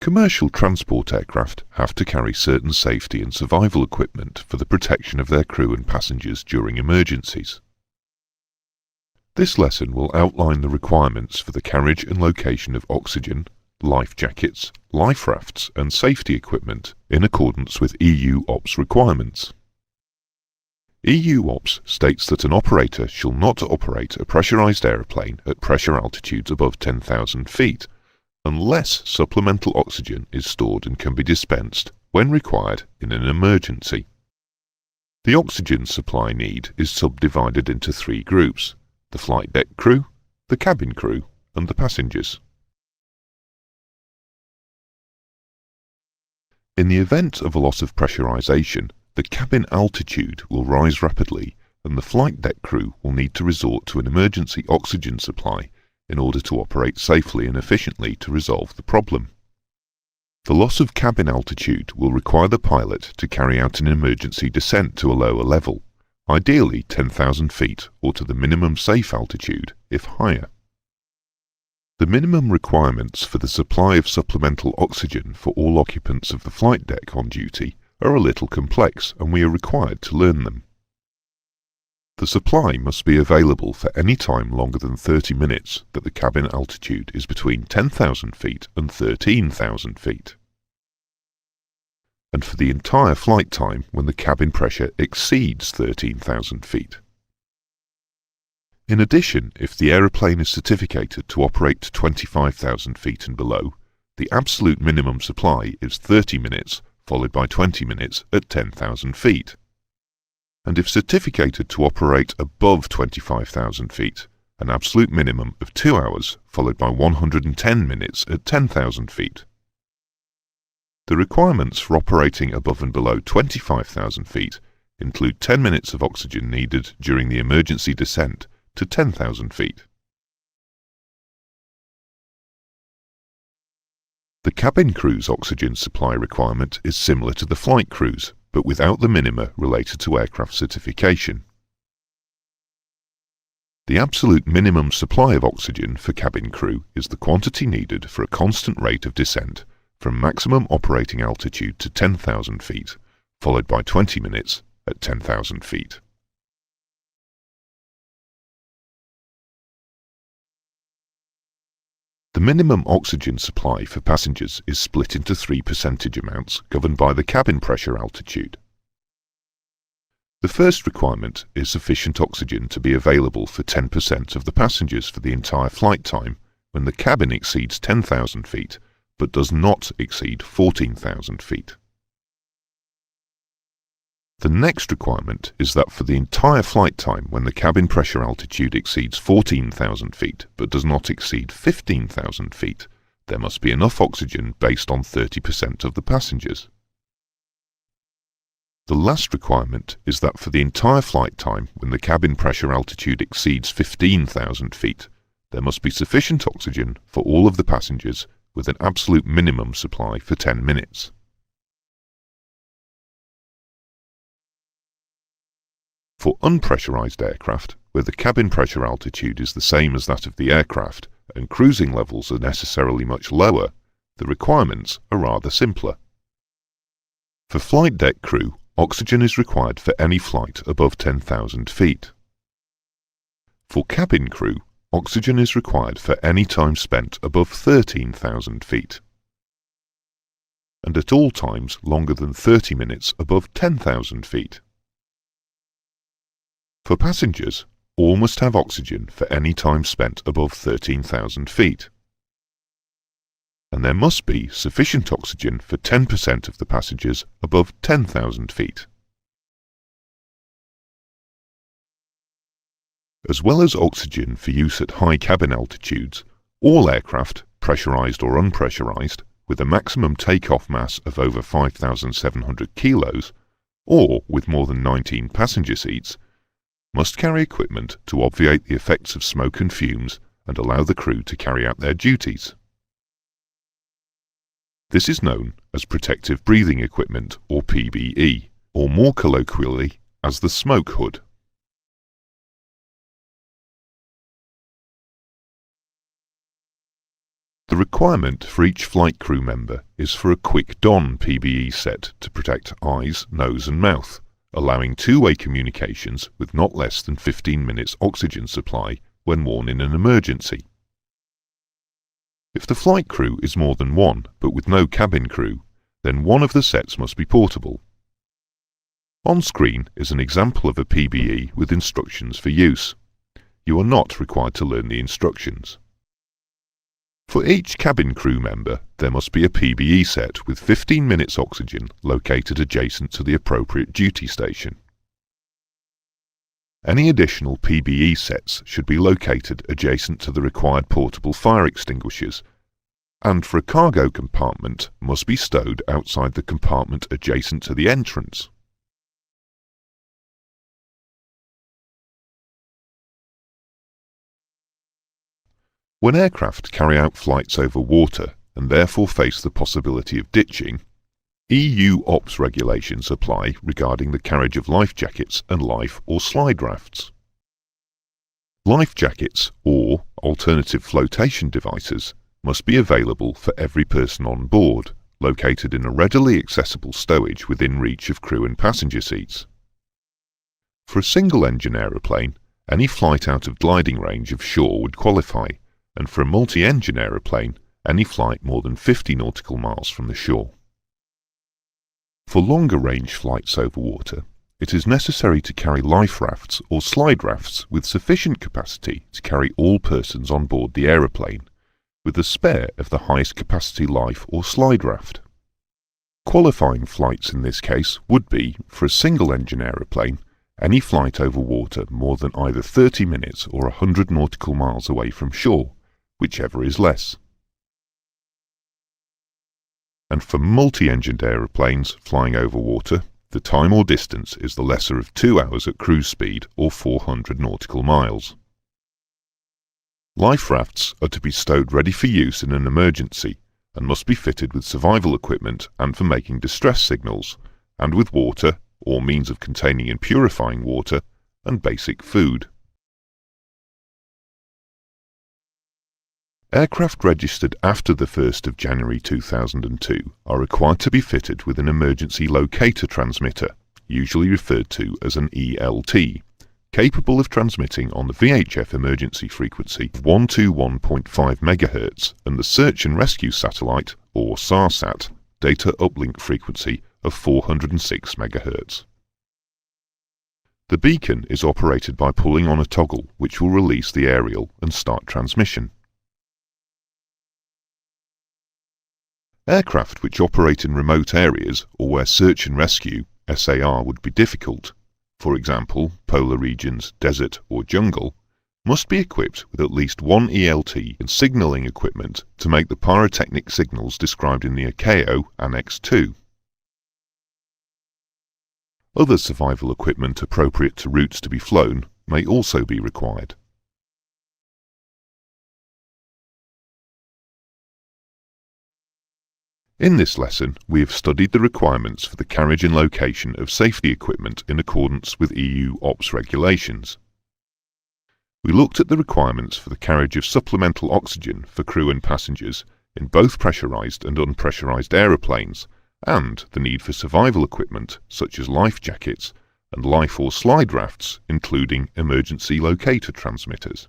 Commercial transport aircraft have to carry certain safety and survival equipment for the protection of their crew and passengers during emergencies. This lesson will outline the requirements for the carriage and location of oxygen, life jackets, life rafts and safety equipment in accordance with EU OPS requirements. EU OPS states that an operator shall not operate a pressurized aeroplane at pressure altitudes above 10,000 feet unless supplemental oxygen is stored and can be dispensed when required in an emergency. The oxygen supply need is subdivided into three groups: the flight deck crew, the cabin crew and the passengers. In the event of a loss of pressurization, the cabin altitude will rise rapidly and the flight deck crew will need to resort to an emergency oxygen supply in order to operate safely and efficiently to resolve the problem. The loss of cabin altitude will require the pilot to carry out an emergency descent to a lower level, ideally 10,000 feet or to the minimum safe altitude if higher. The minimum requirements for the supply of supplemental oxygen for all occupants of the flight deck on duty are a little complex and we are required to learn them. The supply must be available for any time longer than 30 minutes that the cabin altitude is between 10,000 feet and 13,000 feet, and for the entire flight time when the cabin pressure exceeds 13,000 feet. In addition, if the aeroplane is certificated to operate to 25,000 feet and below, the absolute minimum supply is 30 minutes followed by 20 minutes at 10,000 feet. And if certificated to operate above 25,000 feet, an absolute minimum of 2 hours followed by 110 minutes at 10,000 feet. The requirements for operating above and below 25,000 feet include 10 minutes of oxygen needed during the emergency descent to 10,000 feet. The cabin crew's oxygen supply requirement is similar to the flight crew's, but without the minima related to aircraft certification. The absolute minimum supply of oxygen for cabin crew is the quantity needed for a constant rate of descent from maximum operating altitude to 10,000 feet, followed by 20 minutes at 10,000 feet. The minimum oxygen supply for passengers is split into three percentage amounts governed by the cabin pressure altitude. The first requirement is sufficient oxygen to be available for 10% of the passengers for the entire flight time when the cabin exceeds 10,000 feet but does not exceed 14,000 feet. The next requirement is that for the entire flight time when the cabin pressure altitude exceeds 14,000 feet but does not exceed 15,000 feet, there must be enough oxygen based on 30% of the passengers. The last requirement is that for the entire flight time when the cabin pressure altitude exceeds 15,000 feet, there must be sufficient oxygen for all of the passengers with an absolute minimum supply for 10 minutes. For unpressurized aircraft, where the cabin pressure altitude is the same as that of the aircraft and cruising levels are necessarily much lower, the requirements are rather simpler. For flight deck crew, oxygen is required for any flight above 10,000 feet. For cabin crew, oxygen is required for any time spent above 13,000 feet, and at all times longer than 30 minutes above 10,000 feet. For passengers, all must have oxygen for any time spent above 13,000 feet. And there must be sufficient oxygen for 10% of the passengers above 10,000 feet. As well as oxygen for use at high cabin altitudes, all aircraft, pressurized or unpressurized, with a maximum takeoff mass of over 5,700 kilos, or with more than 19 passenger seats, must carry equipment to obviate the effects of smoke and fumes and allow the crew to carry out their duties. This is known as protective breathing equipment, or PBE, or more colloquially as the smoke hood. The requirement for each flight crew member is for a quick don PBE set to protect eyes, nose and mouth, allowing two-way communications with not less than 15 minutes oxygen supply when worn in an emergency. If the flight crew is more than one, but with no cabin crew, then one of the sets must be portable. On screen is an example of a PBE with instructions for use. You are not required to learn the instructions. For each cabin crew member, there must be a PBE set with 15 minutes oxygen located adjacent to the appropriate duty station. Any additional PBE sets should be located adjacent to the required portable fire extinguishers, and for a cargo compartment must be stowed outside the compartment adjacent to the entrance. When aircraft carry out flights over water and therefore face the possibility of ditching, EU OPS regulations apply regarding the carriage of life jackets and life or slide rafts. Life jackets or alternative flotation devices must be available for every person on board, located in a readily accessible stowage within reach of crew and passenger seats. For a single-engine aeroplane, any flight out of gliding range of shore would qualify, and for a multi-engine aeroplane, any flight more than 50 nautical miles from the shore. For longer range flights over water, it is necessary to carry life rafts or slide rafts with sufficient capacity to carry all persons on board the aeroplane, with a spare of the highest capacity life or slide raft. Qualifying flights in this case would be, for a single-engine aeroplane, any flight over water more than either 30 minutes or 100 nautical miles away from shore, whichever is less. And for multi-engined aeroplanes flying over water, the time or distance is the lesser of 2 hours at cruise speed or 400 nautical miles. Life rafts are to be stowed ready for use in an emergency and must be fitted with survival equipment and for making distress signals, and with water or means of containing and purifying water and basic food. Aircraft registered after the 1st of January 2002 are required to be fitted with an emergency locator transmitter, usually referred to as an ELT, capable of transmitting on the VHF emergency frequency of 121.5 MHz and the Search and Rescue Satellite, or SARSAT, data uplink frequency of 406 MHz. The beacon is operated by pulling on a toggle which will release the aerial and start transmission. Aircraft which operate in remote areas or where search and rescue (SAR) would be difficult, for example polar regions, desert or jungle, must be equipped with at least one ELT and signalling equipment to make the pyrotechnic signals described in the ICAO Annex 2. Other survival equipment appropriate to routes to be flown may also be required. In this lesson, we have studied the requirements for the carriage and location of safety equipment in accordance with EU OPS regulations. We looked at the requirements for the carriage of supplemental oxygen for crew and passengers in both pressurized and unpressurized aeroplanes, and the need for survival equipment such as life jackets and life or slide rafts, including emergency locator transmitters.